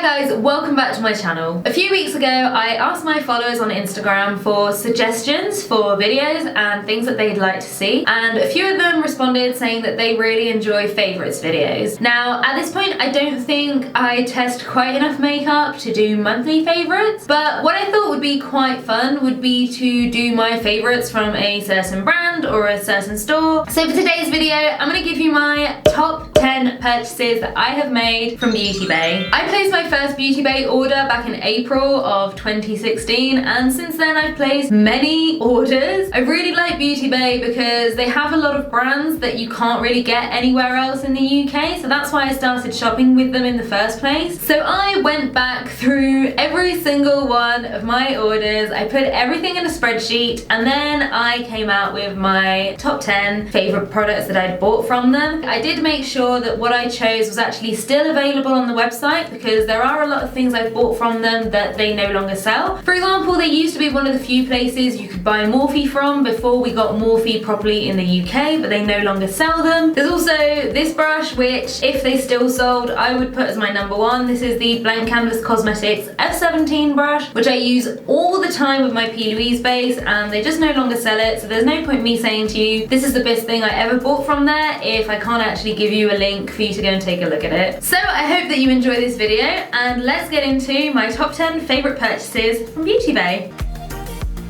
guys, welcome back to my channel. A few weeks ago I asked my followers on Instagram for suggestions for videos and things that they'd like to see, and a few of them responded saying that they really enjoy favourites videos. Now at this point I don't think I test quite enough makeup to do monthly favourites, but what I thought would be quite fun would be to do my favourites from a certain brand or a certain store. So for today's video I'm going to give you my top 10 purchases that I have made from Beauty Bay. I placed my first Beauty Bay order back in April of 2016, and since then I've placed many orders. I really like Beauty Bay because they have a lot of brands that you can't really get anywhere else in the UK, so that's why I started shopping with them in the first place. So I went back through every single one of my orders, I put everything in a spreadsheet, and then I came out with my top 10 favourite products that I'd bought from them. I did make sure that what I chose was actually still available on the website, because there are a lot of things I've bought from them that they no longer sell. For example, they used to be one of the few places you could buy Morphe from before we got Morphe properly in the UK, but they no longer sell them. There's also this brush, which if they still sold, I would put as my number one. This is the Blank Canvas Cosmetics F17 brush, which I use all the time with my P. Louise base, and they just no longer sell it, so there's no point me saying to you this is the best thing I ever bought from there if I can't actually give you a link for you to go and take a look at it. So I hope that you enjoy this video, and let's get into my top 10 favourite purchases from Beauty Bay.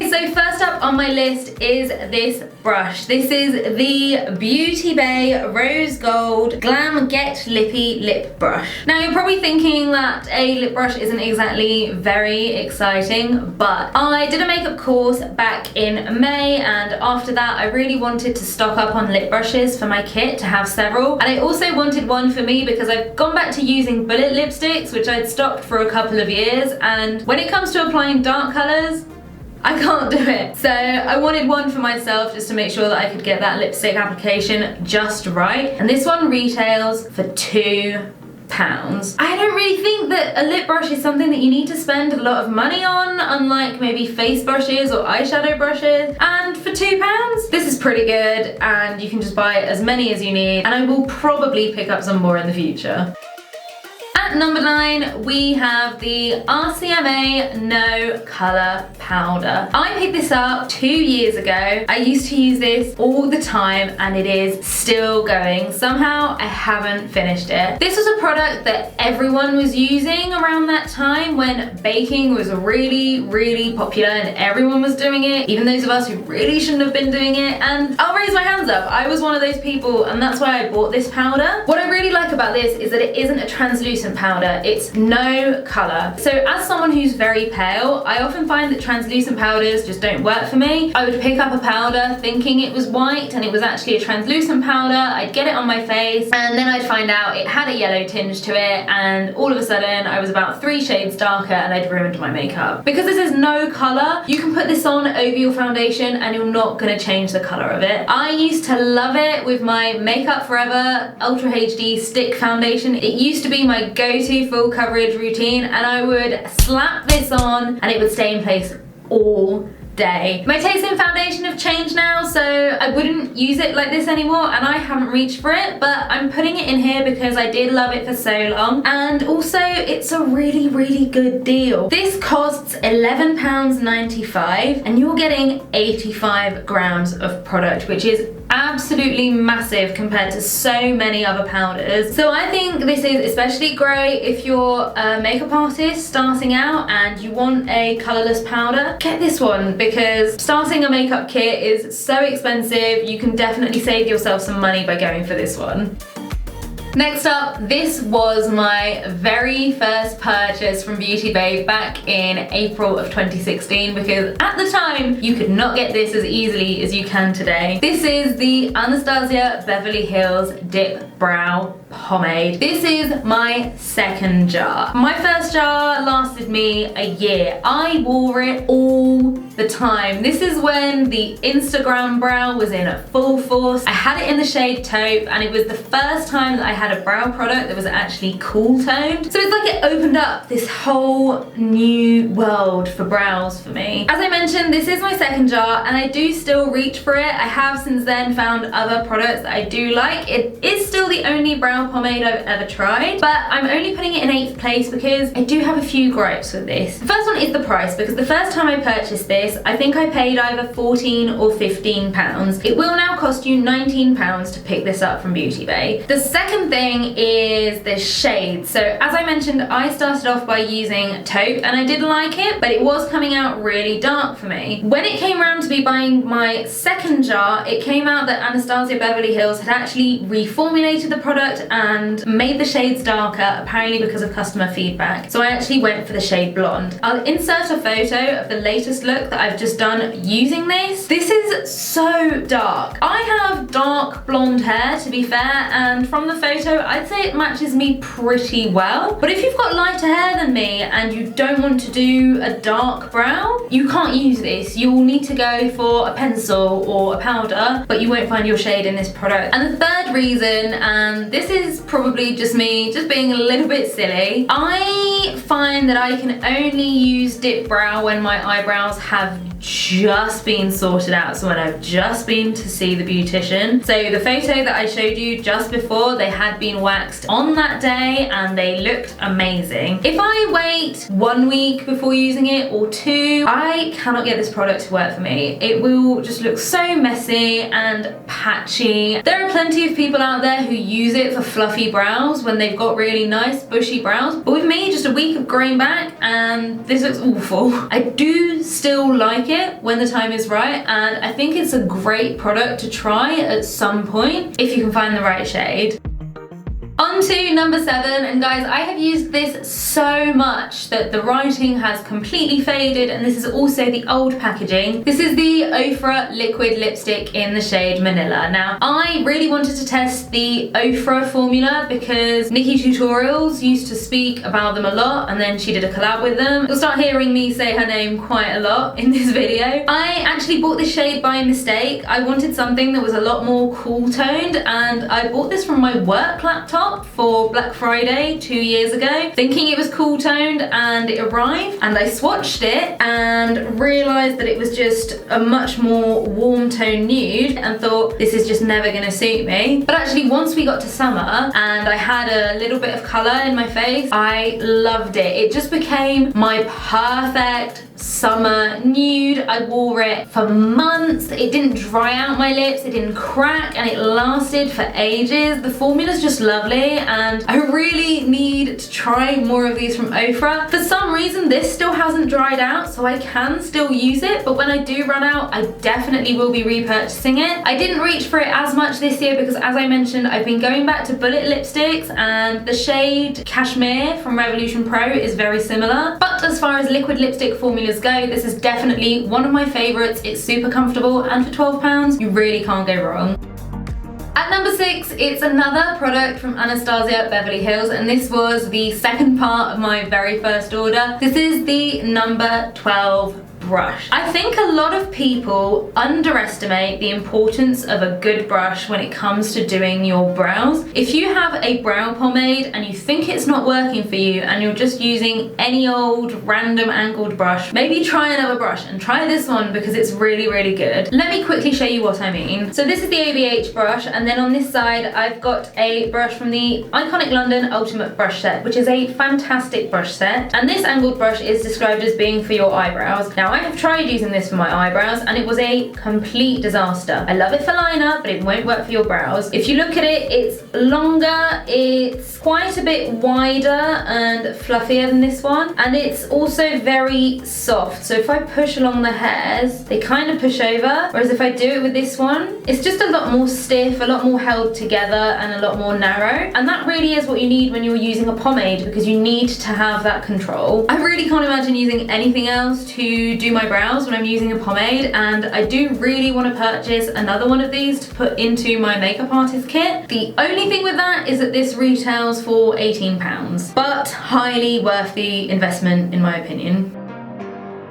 So first up on my list is this brush. This is the Beauty Bay Rose Gold Glam Get Lippy Lip Brush. Now you're probably thinking that a lip brush isn't exactly very exciting, but I did a makeup course back in May, and after that I really wanted to stock up on lip brushes for my kit, to have several, and I also wanted one for me because I've gone back to using bullet lipsticks, which I'd stocked for a couple of years, and when it comes to applying dark colours, I can't do it. So I wanted one for myself just to make sure that I could get that lipstick application just right. And this one retails for £2. I don't really think that a lip brush is something that you need to spend a lot of money on, unlike maybe face brushes or eyeshadow brushes. And for £2, this is pretty good, and you can just buy as many as you need, and I will probably pick up some more in the future. At number 9, we have the RCMA No Colour Powder. I picked this up 2 years ago. I used to use this all the time, and it is still going. Somehow I haven't finished it. This was a product that everyone was using around that time when baking was really popular and everyone was doing it, even those of us who really shouldn't have been doing it, and I'll raise my hands up. I was one of those people, and that's why I bought this powder. What I really like about this is that it isn't a translucent powder, it's no colour. So as someone who's very pale, I often find that translucent powders just don't work for me. I would pick up a powder thinking it was white and it was actually a translucent powder, I'd get it on my face, and then I'd find out it had a yellow tinge to it, and all of a sudden I was about 3 shades darker and I'd ruined my makeup. Because this is no colour, you can put this on over your foundation and you're not going to change the colour of it. I used to love it with my Makeup Forever Ultra HD Stick Foundation. It used to be my go-to full coverage routine, and I would slap this on and it would stay in place all day. My taste in foundation have changed now, so I wouldn't use it like this anymore, and I haven't reached for it, but I'm putting it in here because I did love it for so long, and also it's a really good deal. This costs £11.95 and you're getting 85 grams of product, which is absolutely massive compared to so many other powders. So I think this is especially great if you're a makeup artist starting out and you want a colourless powder. Get this one, because starting a makeup kit is so expensive. You can definitely save yourself some money by going for this one. Next up, this was my very first purchase from Beauty Bay back in April of 2016, because at the time you could not get this as easily as you can today. This is the Anastasia Beverly Hills Dip Brow Pomade. This is my second jar. My first jar lasted me a year. I wore it all the time. This is when the Instagram brow was in full force. I had it in the shade taupe, and it was the first time that I had a brow product that was actually cool toned. So it's like it opened up this whole new world for brows for me. As I mentioned, this is my second jar, and I do still reach for it. I have since then found other products that I do like. It is still the the only brow pomade I've ever tried, but I'm only putting it in 8th place because I do have a few gripes with this. The first one is the price, because the first time I purchased this, I think I paid either 14 or 15 pounds. It will now cost you 19 pounds to pick this up from Beauty Bay. The second thing is the shade. So as I mentioned, I started off by using taupe and I did like it, but it was coming out really dark for me. When it came around to be buying my second jar, it came out that Anastasia Beverly Hills had actually reformulated the product and made the shades darker, apparently because of customer feedback. So I actually went for the shade blonde. I'll insert a photo of the latest look that I've just done using this. This is so dark. I have dark blonde hair, to be fair, and from the photo I'd say it matches me pretty well. But if you've got lighter hair than me and you don't want to do a dark brow, you can't use this. You'll need to go for a pencil or a powder, but you won't find your shade in this product. And the third reason, and this is probably just me just being a little bit silly, I find that I can only use dip brow when my eyebrows have just been sorted out, so when I've just been to see the beautician. So the photo that I showed you just before, they had been waxed on that day and they looked amazing. If I wait 1 week before using it or 2, I cannot get this product to work for me. It will just look so messy and patchy. There are plenty of people out there who use it for fluffy brows when they've got really nice bushy brows, but with me, just a week of growing back and this looks awful. I do still like it when the time is right, and I think it's a great product to try at some point if you can find the right shade. On to number 7, and guys, I have used this so much that the writing has completely faded, and this is also the old packaging. This is the Ofra liquid lipstick in the shade Manila. Now, I really wanted to test the Ofra formula because Niki Tutorials used to speak about them a lot, and then she did a collab with them. You'll start hearing me say her name quite a lot in this video. I actually bought this shade by mistake. I wanted something that was a lot more cool toned, and I bought this from my work laptop for Black Friday 2 years ago, thinking it was cool toned, and it arrived and I swatched it and realised that it was just a much more warm tone nude and thought this is just never going to suit me. But actually once we got to summer and I had a little bit of colour in my face, I loved it. It just became my perfect summer nude. I wore it for months. It didn't dry out my lips, it didn't crack, and it lasted for ages. The formula's just lovely and I really need to try more of these from Ofra. For some reason this still hasn't dried out, so I can still use it, but when I do run out I definitely will be repurchasing it. I didn't reach for it as much this year because, as I mentioned, I've been going back to bullet lipsticks, and the shade Cashmere from Revolution Pro is very similar. But as far as liquid lipstick formulas go, this is definitely one of my favourites. It's super comfortable, and for £12 you really can't go wrong. At number 6, it's another product from Anastasia Beverly Hills, and this was the second part of my very first order. This is the number 12 brush. I think a lot of people underestimate the importance of a good brush when it comes to doing your brows. If you have a brow pomade and you think it's not working for you and you're just using any old random angled brush, maybe try another brush and try this one because it's really, really good. Let me quickly show you what I mean. So this is the ABH brush, and then on this side I've got a brush from the Iconic London Ultimate Brush Set, which is a fantastic brush set, and this angled brush is described as being for your eyebrows. Now I have tried using this for my eyebrows and it was a complete disaster. I love it for liner, but it won't work for your brows. If you look at it, it's longer, it's quite a bit wider and fluffier than this one, and it's also very soft. So if I push along the hairs, they kind of push over, whereas if I do it with this one, it's just a lot more stiff, a lot more held together, and a lot more narrow. And that really is what you need when you're using a pomade, because you need to have that control. I really can't imagine using anything else to do my brows when I'm using a pomade, and I do really want to purchase another one of these to put into my makeup artist kit. The only thing with that is that this retails for £18, but highly worth the investment in my opinion.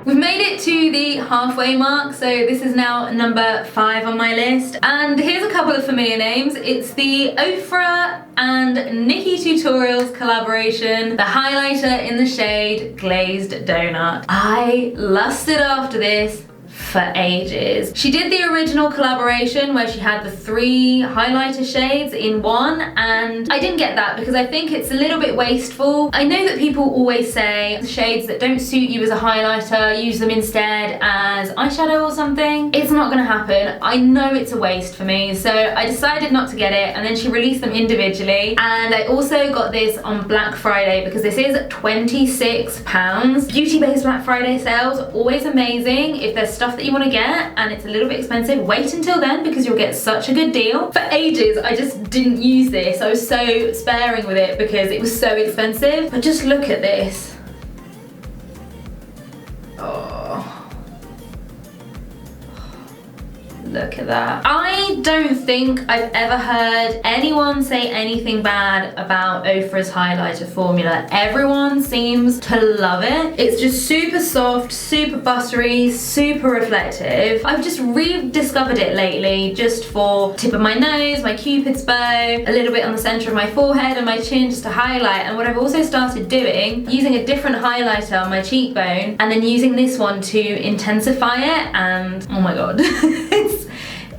We've made it to the halfway mark, so this is now number 5 on my list, and here's a couple of familiar names. It's the Ofra and Niki Tutorials collaboration, the highlighter in the shade Glazed Donut. I lusted after this for ages. She did the original collaboration where she had the 3 highlighter shades in one, and I didn't get that because I think it's a little bit wasteful. I know that people always say the shades that don't suit you as a highlighter, use them instead as eyeshadow or something. It's not gonna happen. I know it's a waste for me, so I decided not to get it, and then she released them individually. And I also got this on Black Friday because this is £26. Beauty-based Black Friday sales, always amazing. If there's stuff that you want to get and it's a little bit expensive, wait until then because you'll get such a good deal. For ages, I just didn't use this. I was so sparing with it because it was so expensive. But just look at this. Oh. Look at that. I don't think I've ever heard anyone say anything bad about Ofra's highlighter formula. Everyone seems to love it. It's just super soft, super buttery, super reflective. I've just rediscovered it lately just for tip of my nose, my cupid's bow, a little bit on the center of my forehead and my chin just to highlight. And what I've also started doing, using a different highlighter on my cheekbone and then using this one to intensify it, and oh my god.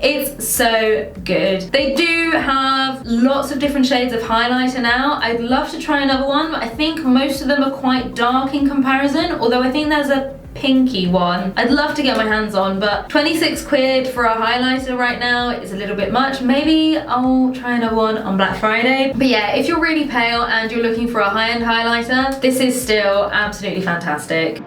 It's so good. They do have lots of different shades of highlighter now. I'd love to try another one, but I think most of them are quite dark in comparison, although I think there's a pinky one I'd love to get my hands on, but 26 quid for a highlighter right now is a little bit much. Maybe I'll try another one on Black Friday. But yeah, if you're really pale and you're looking for a high-end highlighter, this is still absolutely fantastic.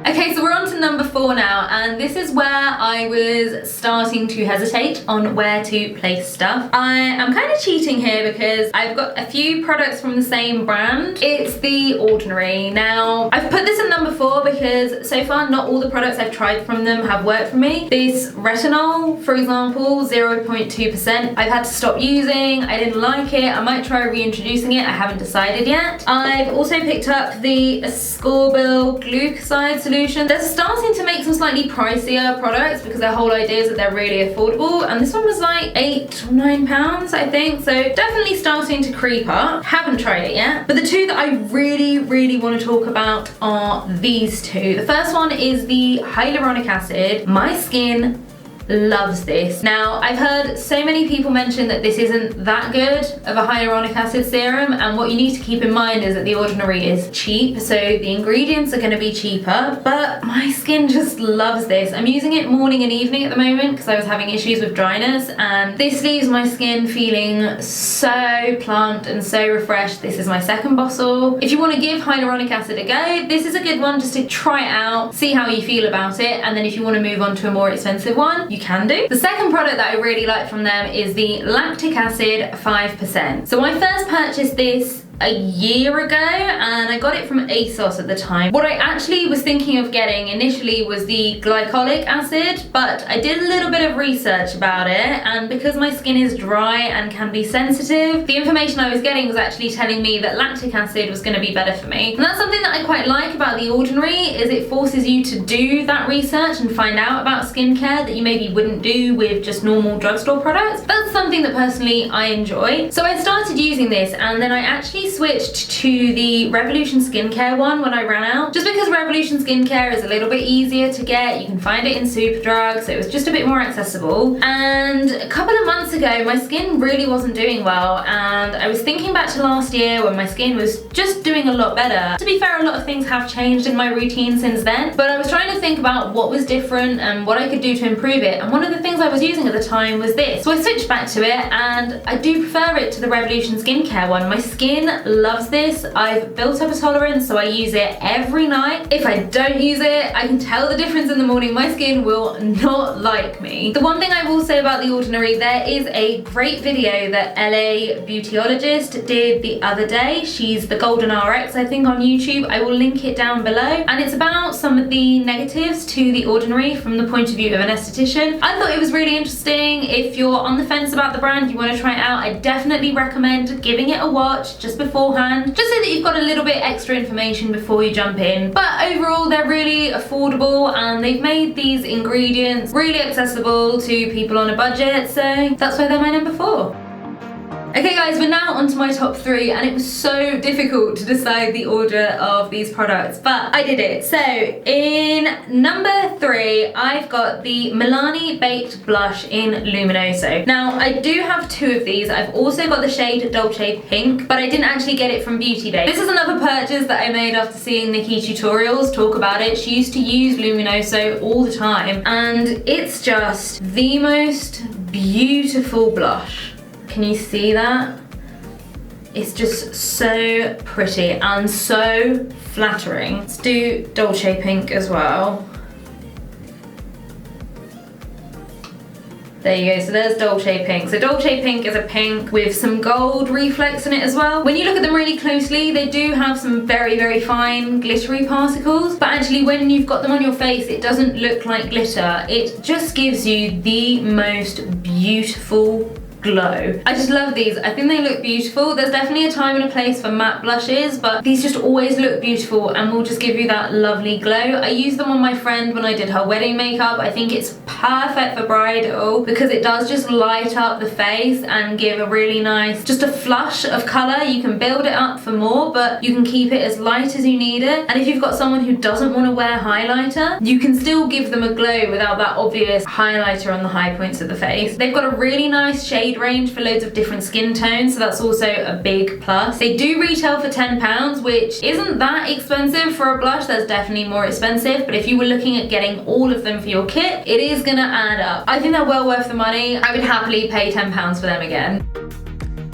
Okay, so we're on to number 4 now, and this is where I was starting to hesitate on where to place stuff. I am kind of cheating here because I've got a few products from the same brand. It's The Ordinary. Now, I've put this in number 4 because so far not all the products I've tried from them have worked for me. This retinol, for example, 0.2%, I've had to stop using. I didn't like it. I might try reintroducing it. I haven't decided yet. I've also picked up the ascorbyl glucoside solution. They're starting to make some slightly pricier products because their whole idea is that they're really affordable, and this one was like £8 or £9 I think, so definitely starting to creep up. Haven't tried it yet, but the 2 that I really want to talk about are these 2. The first one is the hyaluronic acid. My skin loves this. Now, I've heard so many people mention that this isn't that good of a hyaluronic acid serum, and what you need to keep in mind is that The Ordinary is cheap, so the ingredients are going to be cheaper, but my skin just loves this. I'm using it morning and evening at the moment because I was having issues with dryness, and this leaves my skin feeling so plump and so refreshed. This is my second bottle. If you want to give hyaluronic acid a go, this is a good one just to try it out, see how you feel about it, and then if you want to move on to a more expensive one, you can do. The second product that I really like from them is the lactic acid 5%. So I first purchased this a year ago, and I got it from ASOS at the time. What I actually was thinking of getting initially was the glycolic acid, but I did a little bit of research about it, and because my skin is dry and can be sensitive, the information I was getting was actually telling me that lactic acid was going to be better for me. And that's something that I quite like about The Ordinary, is it forces you to do that research and find out about skincare that you maybe wouldn't do with just normal drugstore products. That's something that personally I enjoy. So I started using this, and then I actually switched to the Revolution Skincare one when I ran out, just because Revolution Skincare is a little bit easier to get. You can find it in Superdrug, so it was just a bit more accessible. And a couple of months ago, my skin really wasn't doing well, and I was thinking back to last year when my skin was just doing a lot better. To be fair, a lot of things have changed in my routine since then, but I was trying to think about what was different and what I could do to improve it, and one of the things I was using at the time was this. So I switched back to it, and I do prefer it to the Revolution Skincare one. My skin loves this. I've built up a tolerance, so I use it every night. If I don't use it, I can tell the difference in the morning. My skin will not like me. The one thing I will say about The Ordinary, there is a great video that LA Beautyologist did the other day. She's the Golden RX, I think, on YouTube. I will link it down below, and it's about some of the negatives to The Ordinary from the point of view of an esthetician. I thought it was really interesting. If you're on the fence about the brand, you want to try it out, I definitely recommend giving it a watch just beforehand, just so that you've got a little bit extra information before you jump in. But overall, they're really affordable, and they've made these ingredients really accessible to people on a budget, so that's why they're my number 4. Okay guys, we're now on to my top 3 and it was so difficult to decide the order of these products, but I did it. So in number 3, I've got the Milani Baked Blush in Luminoso. Now I do have 2 of these. I've also got the shade Dolce Pink, but I didn't actually get it from Beauty Bay. This is another purchase that I made after seeing Niki tutorials talk about it. She used to use Luminoso all the time and it's just the most beautiful blush. Can you see that? It's just so pretty and so flattering. Let's do Dolce Pink as well. There you go, so there's Dolce Pink. So Dolce Pink is a pink with some gold reflex in it as well. When you look at them really closely, they do have some very, very fine glittery particles, but actually when you've got them on your face, it doesn't look like glitter. It just gives you the most beautiful glow. I just love these. I think they look beautiful. There's definitely a time and a place for matte blushes, but these just always look beautiful and will just give you that lovely glow. I used them on my friend when I did her wedding makeup. I think it's perfect for bridal because it does just light up the face and give a really nice, just a flush of colour. You can build it up for more, but you can keep it as light as you need it. And if you've got someone who doesn't want to wear highlighter, you can still give them a glow without that obvious highlighter on the high points of the face. They've got a really nice shade range for loads of different skin tones, so that's also a big plus. They do retail for £10, which isn't that expensive for a blush. That's definitely more expensive, but if you were looking at getting all of them for your kit, it is gonna add up. I think they're well worth the money. I would happily pay £10 for them again.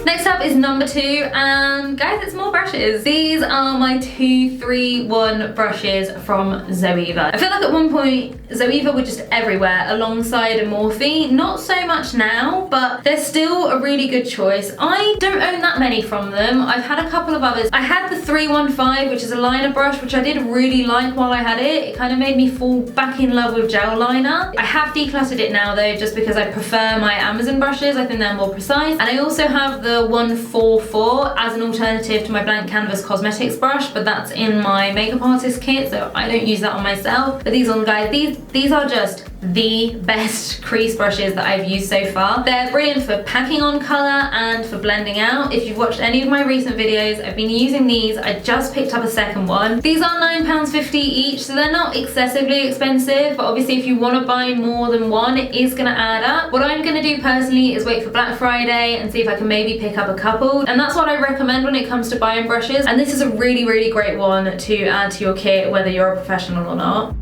Next up is number 2, and guys, it's more brushes. These are my 2-3-1 brushes from Zoeva. I feel like at one point Zoeva were just everywhere alongside Morphe. Not so much now, but they're still a really good choice. I don't own that many from them. I've had a couple of others. I had the 315, which is a liner brush, which I did really like while I had it. It kind of made me fall back in love with gel liner. I have decluttered it now though, just because I prefer my Amazon brushes. I think they're more precise. And I also have the 144 as an alternative to my blank canvas cosmetics brush, but that's in my makeup artist kit, so I don't use that on myself. But these ones, guys, these are just the best crease brushes that I've used so far. They're brilliant for packing on colour and for blending out. If you've watched any of my recent videos, I've been using these. I just picked up a second one. These are £9.50 each, so they're not excessively expensive, but obviously if you want to buy more than one, it is going to add up. What I'm going to do personally is wait for Black Friday and see if I can maybe pick up a couple, and that's what I recommend when it comes to buying brushes, and this is a really, really great one to add to your kit whether you're a professional or not.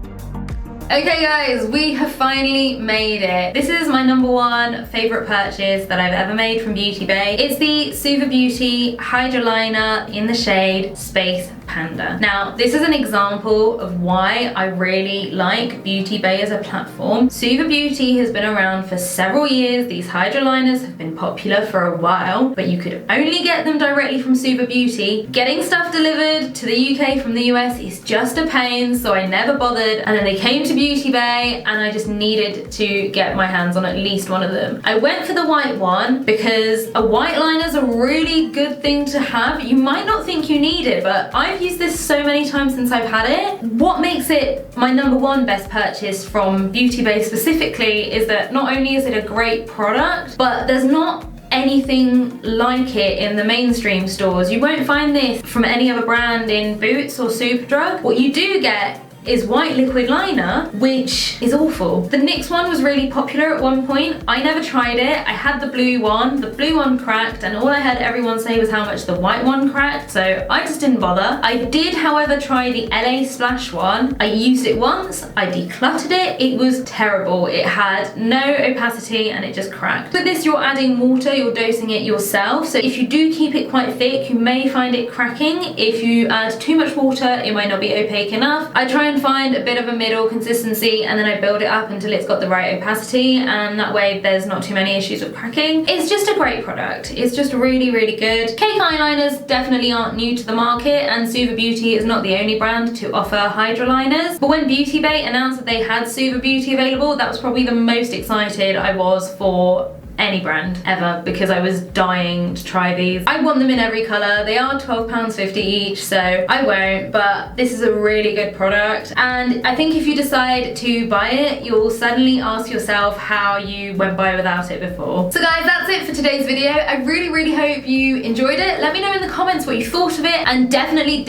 Okay guys, we have finally made it. This is my number 1 favourite purchase that I've ever made from Beauty Bay. It's the Zoeva Beauty Hydra Liner in the shade Space Panda. Now, this is an example of why I really like Beauty Bay as a platform. Zoeva Beauty has been around for several years. These Hydra liners have been popular for a while, but you could only get them directly from Zoeva Beauty. Getting stuff delivered to the UK from the US is just a pain, so I never bothered, and then they came to Beauty Bay and I just needed to get my hands on at least one of them. I went for the white one because a white liner is a really good thing to have. You might not think you need it, but I've used this so many times since I've had it. What makes it my number 1 best purchase from Beauty Bay specifically is that not only is it a great product, but there's not anything like it in the mainstream stores. You won't find this from any other brand in Boots or Superdrug. What you do get is white liquid liner, which is awful. The NYX one was really popular at one point. I never tried it. I had the blue one. The blue one cracked, and all I heard everyone say was how much the white one cracked, so I just didn't bother. I did, however, try the LA Splash one. I used it once, I decluttered it. It was terrible. It had no opacity and it just cracked. With this, you're adding water, you're dosing it yourself, so if you do keep it quite thick, you may find it cracking. If you add too much water, it might not be opaque enough. I try and find a bit of a middle consistency, and then I build it up until it's got the right opacity, and that way there's not too many issues with cracking. It's just a great product. It's just really, really good. Cake eyeliners definitely aren't new to the market, and Zoeva Beauty is not the only brand to offer Hydra liners, but when Beauty Bay announced that they had Zoeva Beauty available, that was probably the most excited I was for any brand ever because I was dying to try these. I want them in every colour. They are £12.50 each, so I won't, but this is a really good product, and I think if you decide to buy it, you'll suddenly ask yourself how you went by without it before. So guys, that's it for today's video. I really hope you enjoyed it. Let me know in the comments what you thought of it, and definitely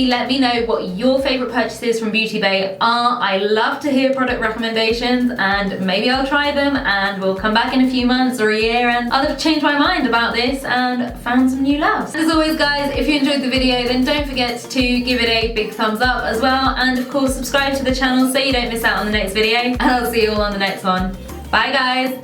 let me know what your favourite purchases from Beauty Bay are. I love to hear product recommendations, and maybe I'll try them and we'll come back in a few months or a year and I'll have changed my mind about this and found some new loves. As always guys, if you enjoyed the video then don't forget to give it a big thumbs up as well, and of course subscribe to the channel so you don't miss out on the next video, and I'll see you all on the next one. Bye guys!